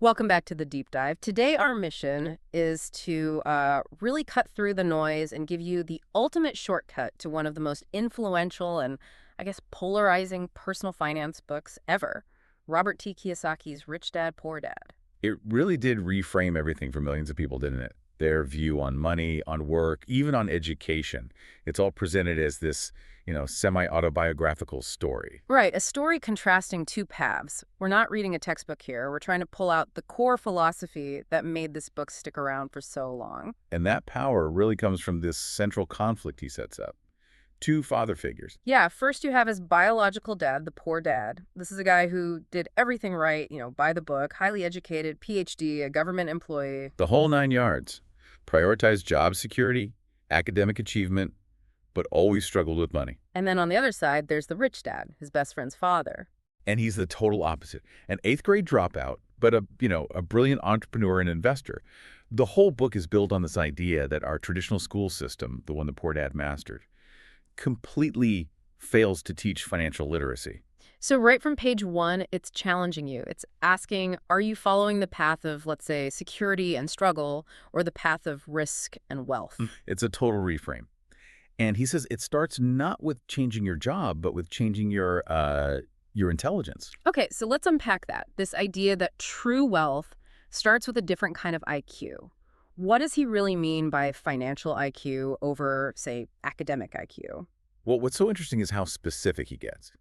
Welcome back to the deep dive. Today, our mission is to really cut through the noise and give you the ultimate shortcut to one of the most influential and, I guess, polarizing personal finance books ever, Robert T. Kiyosaki's Rich Dad, Poor Dad. It really did reframe everything for millions of people, didn't it? Their view on money, on work, even on education. It's all presented as this, semi-autobiographical story. Right, a story contrasting two paths. We're not reading a textbook here. We're trying to pull out the core philosophy that made this book stick around for so long. And that power really comes from this central conflict he sets up. Two father figures. Yeah, first you have his biological dad, the poor dad. This is a guy who did everything right, by the book, highly educated, PhD, a government employee. The whole 9 yards. Prioritized job security, academic achievement, but always struggled with money. And then on the other side, there's the rich dad, his best friend's father. And he's the total opposite. An 8th-grade dropout, but a brilliant entrepreneur and investor. The whole book is built on this idea that our traditional school system, the one the poor dad mastered, completely fails to teach financial literacy. So right from page one, it's challenging you. It's asking, are you following the path of, let's say, security and struggle, or the path of risk and wealth? It's a total reframe. And he says it starts not with changing your job, but with changing your intelligence. Okay, so let's unpack that. This idea that true wealth starts with a different kind of IQ. What does he really mean by financial IQ over, say, academic IQ? Well, what's so interesting is how specific he gets.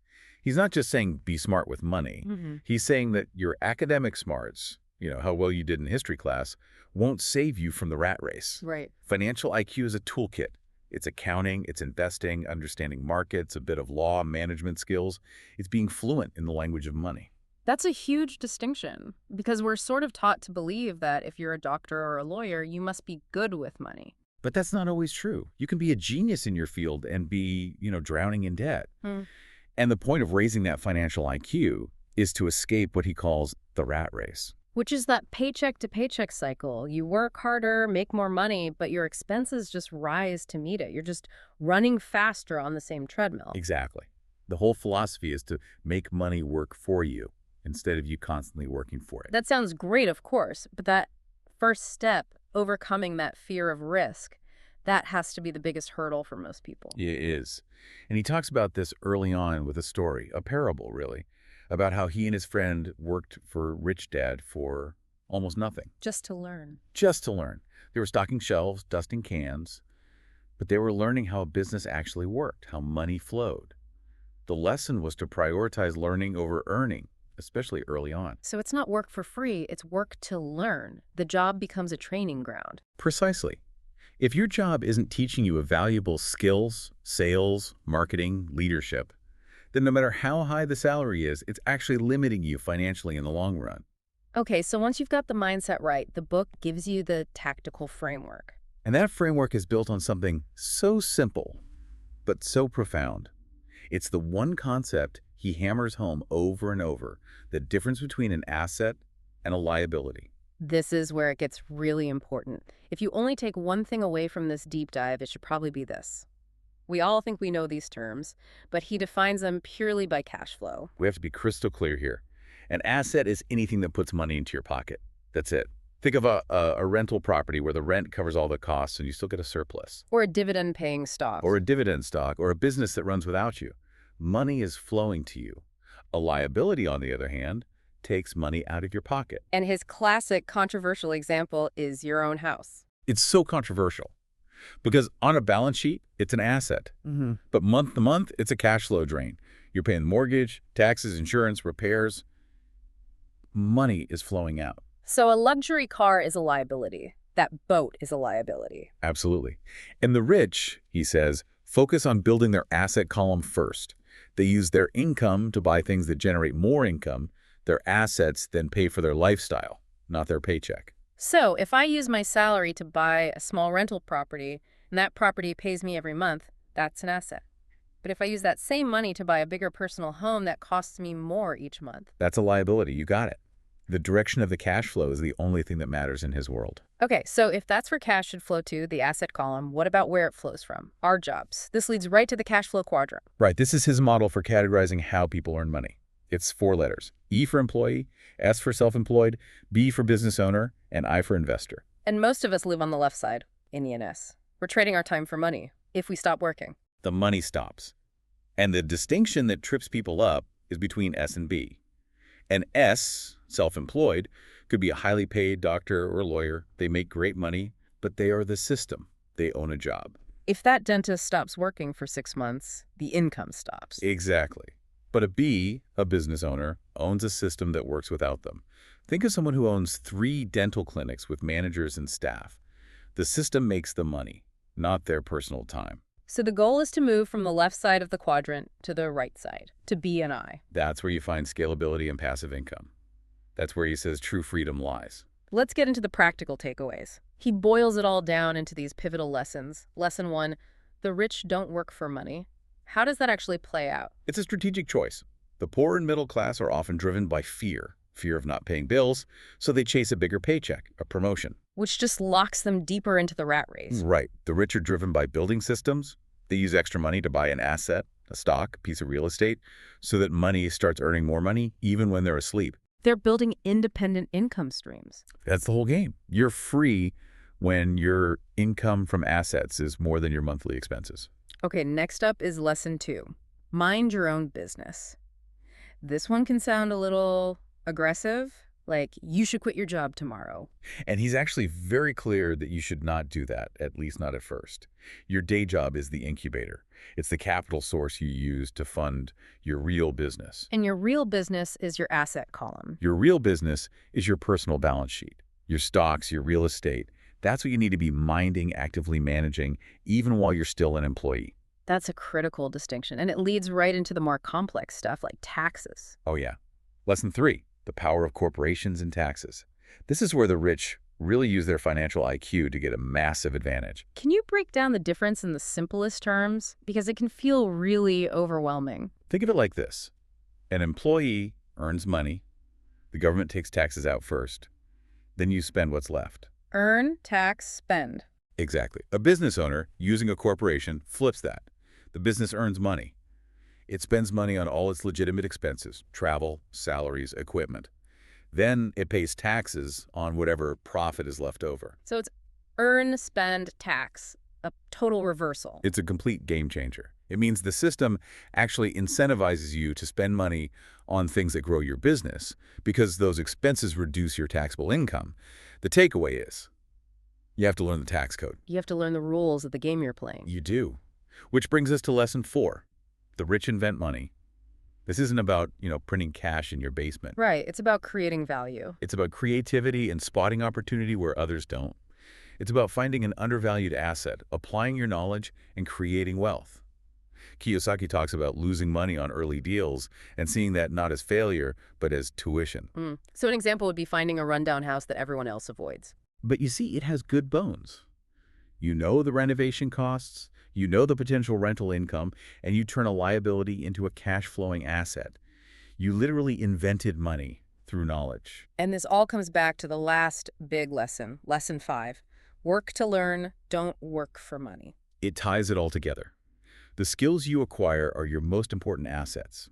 He's not just saying be smart with money. He's saying that your academic smarts, how well you did in history class, won't save you from the rat race. Right. Financial IQ is a toolkit. It's accounting, it's investing, understanding markets, a bit of law, management skills. It's being fluent in the language of money. That's a huge distinction, because we're sort of taught to believe that if you're a doctor or a lawyer, you must be good with money. But that's not always true. You can be a genius in your field and be, drowning in debt. And the point of raising that financial IQ is to escape what he calls the rat race. Which is that paycheck-to-paycheck cycle. You work harder, make more money, but your expenses just rise to meet it. You're just running faster on the same treadmill. Exactly. The whole philosophy is to make money work for you instead of you constantly working for it. That sounds great, of course, but that first step, overcoming that fear of risk, that has to be the biggest hurdle for most people. It is. And he talks about this early on with a story, a parable, really, about how he and his friend worked for Rich Dad for almost nothing. Just to learn. Just to learn. They were stocking shelves, dusting cans, but they were learning how a business actually worked, how money flowed. The lesson was to prioritize learning over earning, especially early on. So it's not work for free, it's work to learn. The job becomes a training ground. Precisely. If your job isn't teaching you valuable skills, sales, marketing, leadership, then no matter how high the salary is, it's actually limiting you financially in the long run. Okay, so once you've got the mindset right, the book gives you the tactical framework. And that framework is built on something so simple, but so profound. It's the one concept he hammers home over and over, the difference between an asset and a liability. This is where it gets really important. If you only take one thing away from this deep dive, it should probably be this. We all think we know these terms, but he defines them purely by cash flow. We have to be crystal clear here. An asset is anything that puts money into your pocket. That's it. Think of a rental property where the rent covers all the costs and you still get a surplus. Or a dividend-paying stock. Or a dividend stock, or a business that runs without you. Money is flowing to you. A liability, on the other hand, takes money out of your pocket. And his classic controversial example is your own house. It's so controversial because on a balance sheet, it's an asset. But month to month, it's a cash flow drain. You're paying mortgage, taxes, insurance, repairs. Money is flowing out. So a luxury car is a liability. That boat is a liability. Absolutely. And the rich, he says, focus on building their asset column first. They use their income to buy things that generate more income. Their assets then pay for their lifestyle, not their paycheck. So if I use my salary to buy a small rental property, and that property pays me every month, that's an asset. But if I use that same money to buy a bigger personal home, that costs me more each month. That's a liability. You got it. The direction of the cash flow is the only thing that matters in his world. Okay, so if that's where cash should flow to, the asset column, what about where it flows from? Our jobs. This leads right to the cash flow quadrant. Right. This is his model for categorizing how people earn money. It's 4 letters. E for employee, S for self-employed, B for business owner, and I for investor. And most of us live on the left side, in ENS. We're trading our time for money if we stop working. The money stops. And the distinction that trips people up is between S and B. An S, self-employed, could be a highly paid doctor or lawyer. They make great money, but they are the system. They own a job. If that dentist stops working for 6 months, the income stops. Exactly. But a B, a business owner, owns a system that works without them. Think of someone who owns 3 dental clinics with managers and staff. The system makes the money, not their personal time. So the goal is to move from the left side of the quadrant to the right side, to B and I. That's where you find scalability and passive income. That's where he says true freedom lies. Let's get into the practical takeaways. He boils it all down into these pivotal lessons. Lesson 1, the rich don't work for money. How does that actually play out? It's a strategic choice. The poor and middle class are often driven by fear of not paying bills, so they chase a bigger paycheck, a promotion. Which just locks them deeper into the rat race. Right. The rich are driven by building systems. They use extra money to buy an asset, a stock, a piece of real estate, so that money starts earning more money even when they're asleep. They're building independent income streams. That's the whole game. You're free when your income from assets is more than your monthly expenses. Okay, next up is lesson 2. Mind your own business. This one can sound a little aggressive, like you should quit your job tomorrow. And he's actually very clear that you should not do that, at least not at first. Your day job is the incubator. It's the capital source you use to fund your real business. And your real business is your asset column. Your real business is your personal balance sheet, your stocks, your real estate. That's what you need to be minding, actively managing, even while you're still an employee. That's a critical distinction, and it leads right into the more complex stuff like taxes. Oh yeah. Lesson 3, the power of corporations and taxes. This is where the rich really use their financial IQ to get a massive advantage. Can you break down the difference in the simplest terms? Because it can feel really overwhelming. Think of it like this. An employee earns money. The government takes taxes out first. Then you spend what's left. Earn, tax, spend. Exactly. A business owner using a corporation flips that. The business earns money. It spends money on all its legitimate expenses, travel, salaries, equipment. Then it pays taxes on whatever profit is left over. So it's earn, spend, tax, a total reversal. It's a complete game changer. It means the system actually incentivizes you to spend money on things that grow your business because those expenses reduce your taxable income. The takeaway is you have to learn the tax code. You have to learn the rules of the game you're playing. You do. Which brings us to lesson 4. The rich invent money. This isn't about, printing cash in your basement. Right. It's about creating value. It's about creativity and spotting opportunity where others don't. It's about finding an undervalued asset, applying your knowledge, and creating wealth. Kiyosaki talks about losing money on early deals and seeing that not as failure, but as tuition. So an example would be finding a rundown house that everyone else avoids. But you see, it has good bones. You know the renovation costs, you know the potential rental income, and you turn a liability into a cash-flowing asset. You literally invented money through knowledge. And this all comes back to the last big lesson, lesson 5. Work to learn, don't work for money. It ties it all together. The skills you acquire are your most important assets.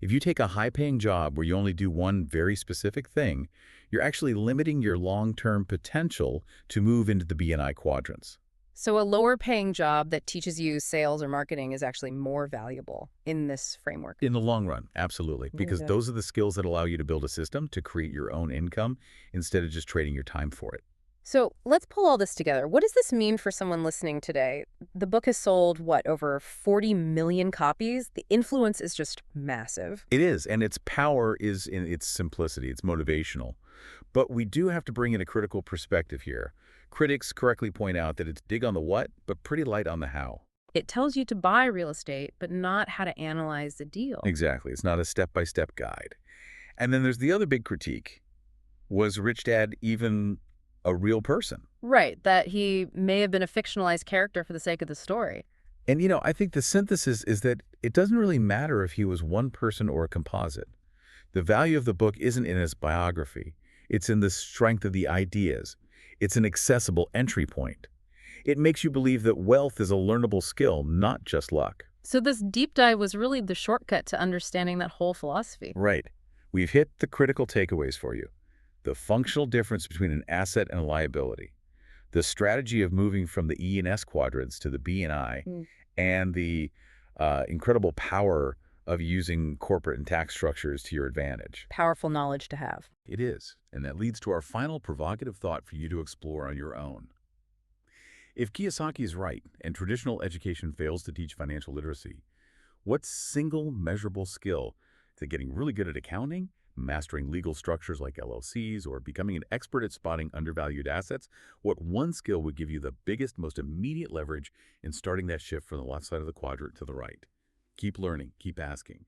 If you take a high-paying job where you only do one very specific thing, you're actually limiting your long-term potential to move into the B&I quadrants. So a lower-paying job that teaches you sales or marketing is actually more valuable in this framework. In the long run, absolutely. Because those are the skills that allow you to build a system to create your own income instead of just trading your time for it. So let's pull all this together. What does this mean for someone listening today? The book has sold, over 40 million copies? The influence is just massive. It is, and its power is in its simplicity. It's motivational. But we do have to bring in a critical perspective here. Critics correctly point out that it's big on the what, but pretty light on the how. It tells you to buy real estate, but not how to analyze the deal. Exactly. It's not a step-by-step guide. And then there's the other big critique. Was Rich Dad even a real person? Right, that he may have been a fictionalized character for the sake of the story. And, I think the synthesis is that it doesn't really matter if he was one person or a composite. The value of the book isn't in his biography. It's in the strength of the ideas. It's an accessible entry point. It makes you believe that wealth is a learnable skill, not just luck. So this deep dive was really the shortcut to understanding that whole philosophy. Right. We've hit the critical takeaways for you. The functional difference between an asset and a liability. The strategy of moving from the E and S quadrants to the B and I, Mm. and the incredible power of using corporate and tax structures to your advantage. Powerful knowledge to have. It is. And that leads to our final provocative thought for you to explore on your own. If Kiyosaki is right and traditional education fails to teach financial literacy, what single measurable skill to getting really good at accounting, mastering legal structures like LLCs, or becoming an expert at spotting undervalued assets, what one skill would give you the biggest, most immediate leverage in starting that shift from the left side of the quadrant to the right? Keep learning, keep asking.